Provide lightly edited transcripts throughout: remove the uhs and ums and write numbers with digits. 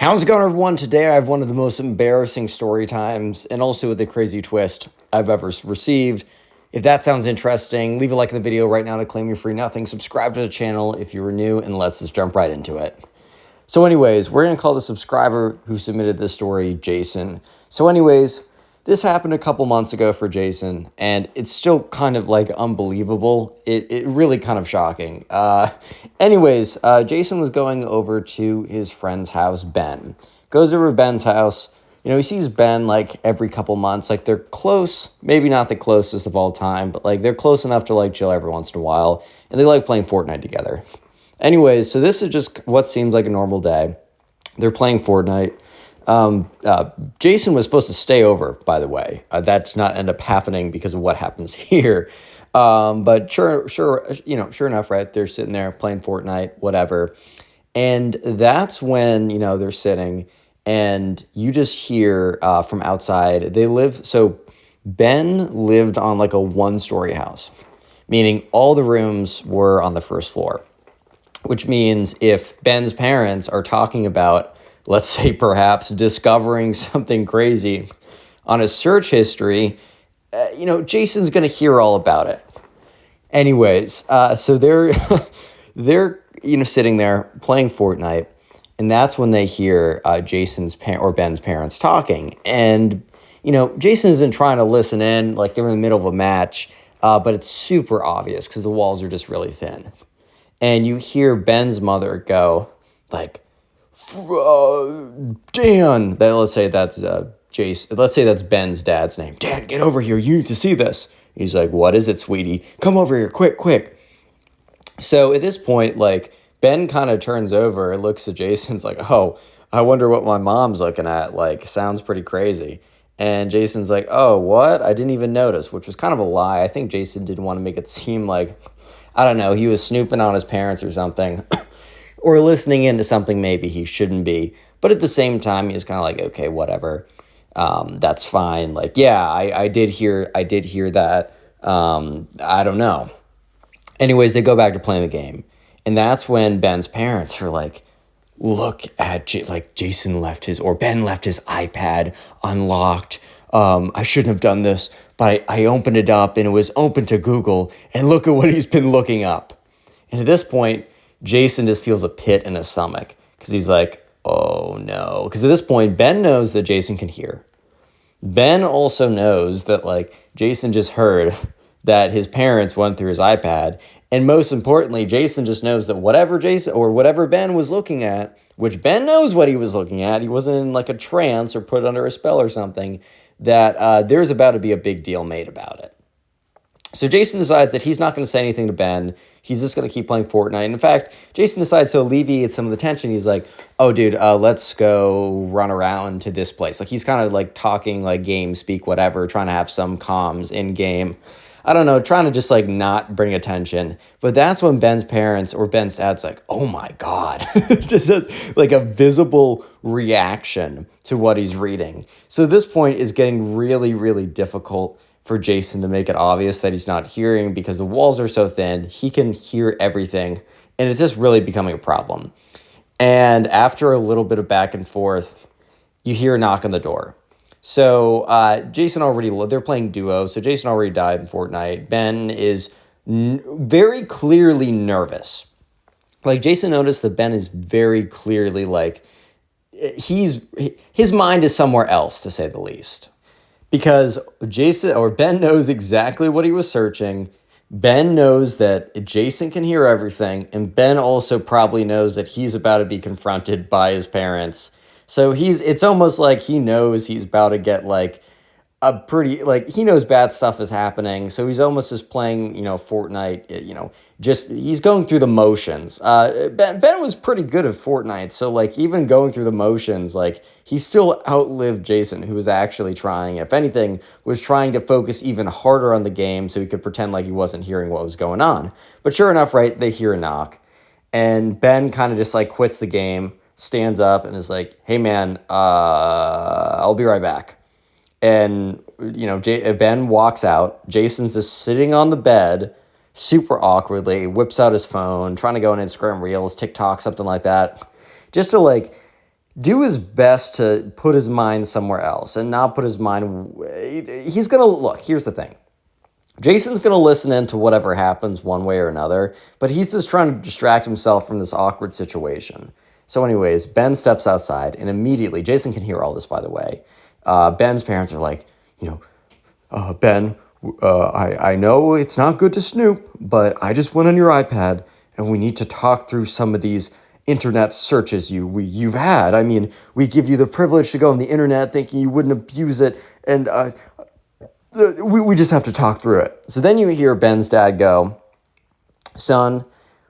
How's it going, everyone? Today I have one of the most embarrassing story times and also with a crazy twist I've ever received. If that sounds interesting, leave a like in the video right now to claim your free nothing. Subscribe to the channel if you were new, and let's just jump right into it. So anyways, we're going to call the subscriber who submitted this story Jason. So anyways, this happened a couple months ago for Jason, and it's still kind of like unbelievable. It really kind of shocking. Jason was going over to his friend's house, Ben. Goes over to Ben's house. You know, he sees Ben like every couple months. Like they're close, maybe not the closest of all time, but like they're close enough to like chill every once in a while. And they like playing Fortnite together. Anyways, so this is just what seems like a normal day. They're playing Fortnite. Jason was supposed to stay over, by the way. That's not end up happening because of what happens here. But sure enough, right? They're sitting there playing Fortnite, whatever. And that's when, they're sitting and you just hear, from outside, so Ben lived on like a 1-story house, meaning all the rooms were on the first floor, which means if Ben's parents are talking about, let's say, perhaps discovering something crazy on his search history, Jason's going to hear all about it. Anyways, so they're sitting there playing Fortnite, and that's when they hear Ben's parents talking. And Jason isn't trying to listen in, like they're in the middle of a match, but it's super obvious because the walls are just really thin. And you hear Ben's mother go like, Dan, let's say that's Jason. Let's say that's Ben's dad's name. Dan, get over here. You need to see this. He's like, what is it, sweetie? Come over here, quick. So at this point, like Ben kind of turns over and looks at Jason's like, oh, I wonder what my mom's looking at. Like, sounds pretty crazy. And Jason's like, oh, what? I didn't even notice, which was kind of a lie. I think Jason didn't want to make it seem like, I don't know, he was snooping on his parents or something. Or listening into something maybe he shouldn't be. But at the same time, he was kind of like, okay, whatever. That's fine. Like, yeah, I did hear that. I don't know. Anyways, they go back to playing the game. And that's when Ben's parents are like, look at, Ben left his iPad unlocked. I shouldn't have done this, but I opened it up and it was open to Google. And look at what he's been looking up. And at this point, Jason just feels a pit in his stomach because he's like, oh no. Because at this point, Ben knows that Jason can hear. Ben also knows that Jason just heard that his parents went through his iPad. And most importantly, Jason just knows that whatever Ben was looking at, which Ben knows what he was looking at, he wasn't in like a trance or put under a spell or something, that there's about to be a big deal made about it. So Jason decides that he's not going to say anything to Ben. He's just going to keep playing Fortnite. And in fact, Jason decides to alleviate some of the tension. He's like, oh, dude, let's go run around to this place. Like, he's kind of like talking like game speak, whatever, trying to have some comms in game. I don't know, trying to just like not bring attention. But that's when Ben's parents or Ben's dad's like, oh my God, just has like a visible reaction to what he's reading. So this point is getting really, really difficult for Jason to make it obvious that he's not hearing because the walls are so thin. He can hear everything, and it's just really becoming a problem. And after a little bit of back and forth, you hear a knock on the door. So they're playing duo, so Jason already died in Fortnite. Ben is very clearly nervous. Like, Jason noticed that Ben is very clearly his mind is somewhere else, to say the least. Because Ben knows exactly what he was searching. Ben knows that Jason can hear everything. And Ben also probably knows that he's about to be confronted by his parents. So it's almost like he knows he's about to get he knows bad stuff is happening. So he's almost just playing, Fortnite, he's going through the motions. Ben was pretty good at Fortnite. So even going through the motions, he still outlived Jason, who was actually trying, if anything, was trying to focus even harder on the game so he could pretend like he wasn't hearing what was going on. But sure enough, right, they hear a knock. And Ben kind of just quits the game, stands up and is like, hey man, I'll be right back. And, Ben walks out. Jason's just sitting on the bed, super awkwardly, whips out his phone, trying to go on Instagram Reels, TikTok, something like that, just to do his best to put his mind somewhere else and not put his mind. He's going to look. Here's the thing. Jason's going to listen into whatever happens one way or another, but he's just trying to distract himself from this awkward situation. So anyways, Ben steps outside and immediately, Jason can hear all this, by the way. Ben's parents are like, Ben, I know it's not good to snoop, but I just went on your iPad and we need to talk through some of these internet searches you've had. I mean, we give you the privilege to go on the internet thinking you wouldn't abuse it, and we just have to talk through it. So then you hear Ben's dad go, son,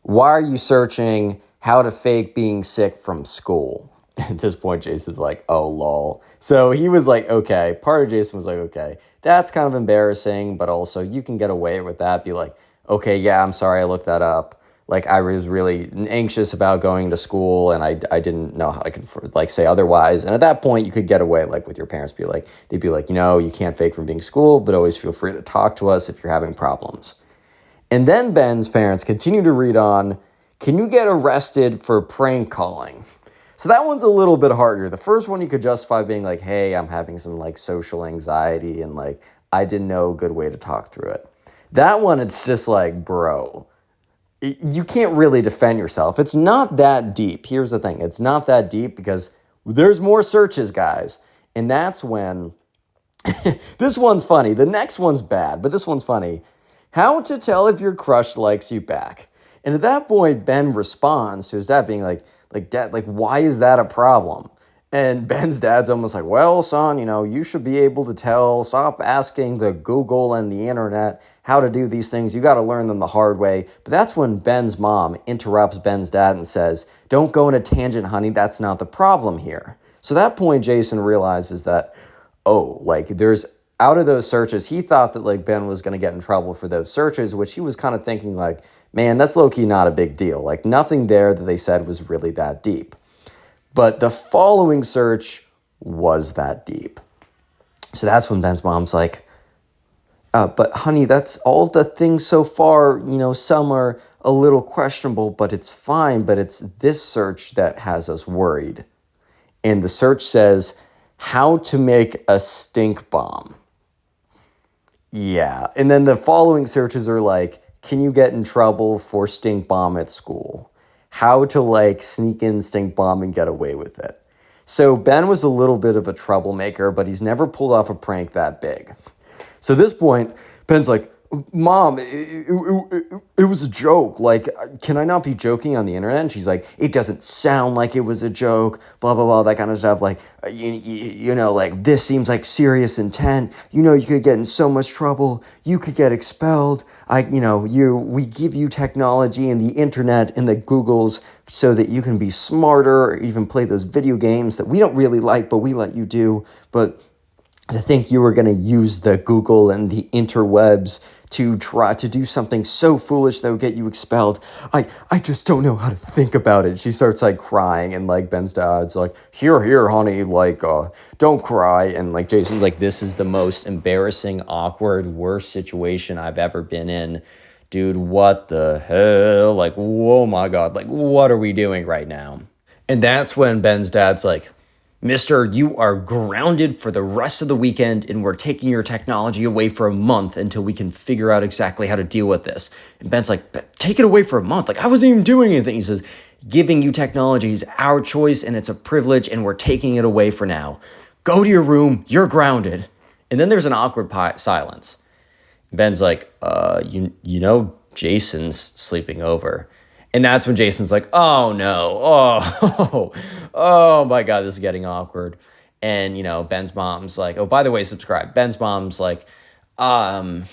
why are you searching how to fake being sick from school? At this point, Jason's like, oh, lol. So he was like, okay. Part of Jason was like, okay, that's kind of embarrassing, but also you can get away with that. Be like, okay, yeah, I'm sorry I looked that up. Like, I was really anxious about going to school, and I didn't know how to say otherwise. And at that point, you could get away, like, with your parents. They'd be like, you can't fake from being school, but always feel free to talk to us if you're having problems. And then Ben's parents continue to read on, can you get arrested for prank calling? So that one's a little bit harder. The first one you could justify being like, hey, I'm having some, social anxiety, and, I didn't know a good way to talk through it. That one, it's just like, bro, you can't really defend yourself. It's not that deep. Here's the thing. It's not that deep because there's more searches, guys. And that's when, this one's funny. The next one's bad, but this one's funny. How to tell if your crush likes you back. And at that point, Ben responds to his dad being like, Dad, why is that a problem? And Ben's dad's almost like, well, son, you should be able to tell. Stop asking the Google and the internet how to do these things. You got to learn them the hard way. But that's when Ben's mom interrupts Ben's dad and says, don't go on a tangent, honey. That's not the problem here. So at that point, Jason realizes that, there's out of those searches, he thought that Ben was going to get in trouble for those searches, which he was kind of thinking man, that's low-key not a big deal. Nothing there that they said was really that deep. But the following search was that deep. So that's when Ben's mom's like, but honey, that's all the things so far, some are a little questionable, but it's fine. But it's this search that has us worried. And the search says, how to make a stink bomb. Yeah. And then the following searches are like, can you get in trouble for stink bomb at school? How to sneak in stink bomb and get away with it. So Ben was a little bit of a troublemaker, but he's never pulled off a prank that big. So at this point, Ben's like, Mom, it was a joke. Can I not be joking on the internet? And she's like, it doesn't sound like it was a joke, blah, blah, blah, that kind of stuff. This seems like serious intent. You could get in so much trouble. You could get expelled. We give you technology and the internet and the Googles so that you can be smarter or even play those video games that we don't really like, but we let you do. But to think you were going to use the Google and the interwebs to try to do something so foolish that would get you expelled. I just don't know how to think about it. She starts crying, and Ben's dad's like, here, honey, don't cry. And Jason's like, this is the most embarrassing, awkward, worst situation I've ever been in. Dude, what the hell? Oh my God, what are we doing right now? And that's when Ben's dad's like, Mister, you are grounded for the rest of the weekend, and we're taking your technology away for a month until we can figure out exactly how to deal with this. And Ben's like, take it away for a month? I wasn't even doing anything. He says, giving you technology is our choice, and it's a privilege, and we're taking it away for now. Go to your room. You're grounded. And then there's an awkward silence. Ben's like, Jason's sleeping over. And that's when Jason's like, oh no, oh my God, this is getting awkward. And, Ben's mom's like, oh, by the way, subscribe. Ben's mom's like, I'm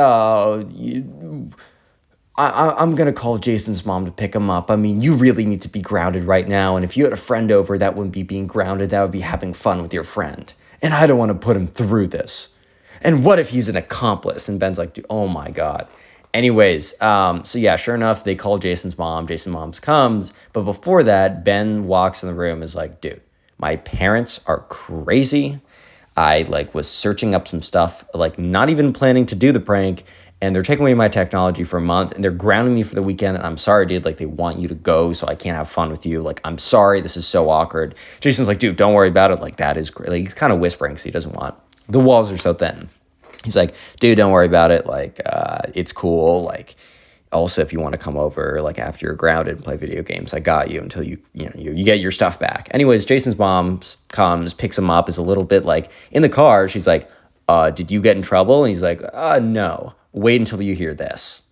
going to call Jason's mom to pick him up. I mean, you really need to be grounded right now. And if you had a friend over, that wouldn't be being grounded. That would be having fun with your friend. And I don't want to put him through this. And what if he's an accomplice? And Ben's like, oh my God. Anyways, so yeah, sure enough, they call Jason's mom. Jason's mom comes. But before that, Ben walks in the room and is like, dude, my parents are crazy. I was searching up some stuff, not even planning to do the prank. and they're taking away my technology for a month, and they're grounding me for the weekend, and I'm sorry, dude, like, they want you to go so I can't have fun with you. Like, I'm sorry, this is so awkward. Jason's like, dude, don't worry about it. Like, that is great. Like, he's kind of whispering because he doesn't want, the walls are so thin. He's like, dude, don't worry about it. Like, it's cool. Like, also, if you want to come over, like, after you're grounded and play video games, I got you until you get your stuff back. Anyways, Jason's mom comes, picks him up, is a little bit like, in the car, she's like, did you get in trouble? And he's like, no, wait until you hear this.